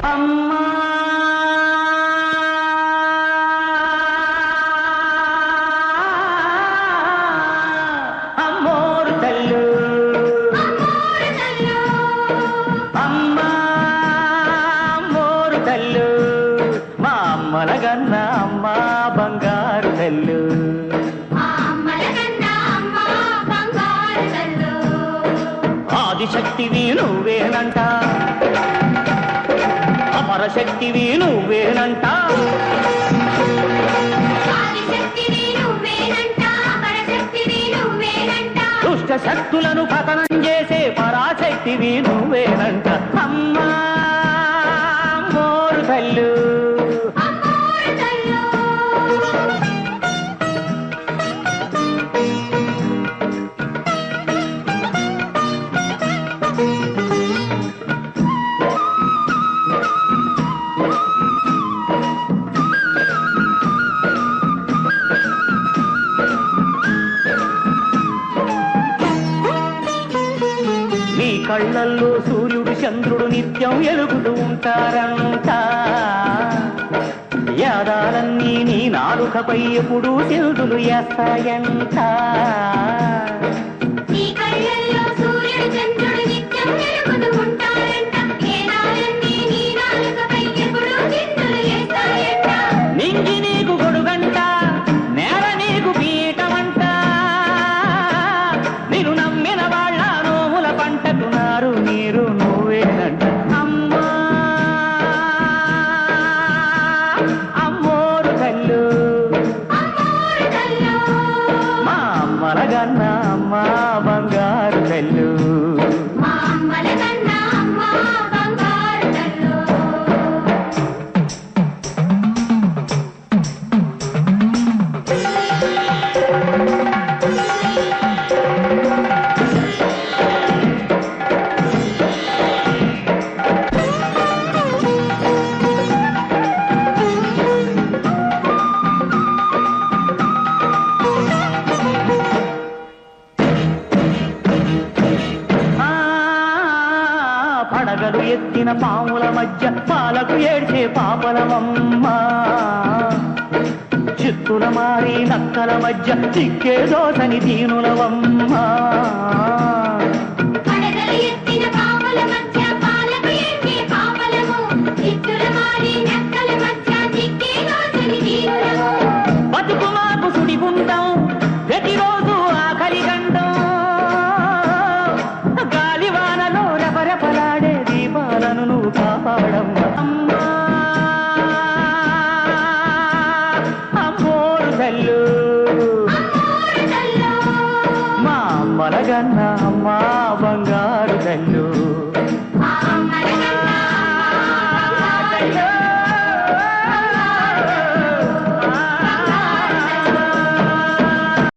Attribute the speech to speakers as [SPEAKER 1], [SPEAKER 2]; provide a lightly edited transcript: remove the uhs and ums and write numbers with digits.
[SPEAKER 1] అమ్మా అమ్మోరు తల్లు అమ్మా అమ్మోరు తల్లు మా అమ్మలగన్న అమ్మ బంగారు తల్లు ఆదిశక్తివి నువ్వేనంట అమరశక్తివి నువ్వేనంట దుష్ట శక్తులను పతనం చేసే పరాశక్తివి నువ్వేనంట అమ్మా మోరు తల్లు నీ కళ్ళల్లో సూర్యుడు చంద్రుడు నిత్యం ఎలుగుతూ ఉంటారంట యాదాలన్నీ నీ నాలుకపై ఎప్పుడూ చిల్దులు వేస్తాయంట నింగి నీకు గొడుగంట నేల నీకు పీఠమంట నిన్ను నమ్మిన వాళ్ళ నోముల పంటకున్నారు నీరు నువ్వేనంట అమ్మా అమ్మోరు తల్లు మా అమ్మలగన్న అమ్మ బంగారు తల్లు పడగలు ఎత్తిన పాముల మధ్య పాలకు ఏడ్చే పాపలమమ్మ చిత్తుల మారి నక్కల మధ్య చిక్కే దోసని దీనులవమ్మ బతుకు మాకు సుడిగుండం ప్రతిరోజు ఆఖరి గండం గాలివానలో రెపరెపలాడే దీపాలను నువ్వు కాపాడమ్మా అమ్మా అమ్మోరు తల్లు మా అమ్మలగన్న అమ్మా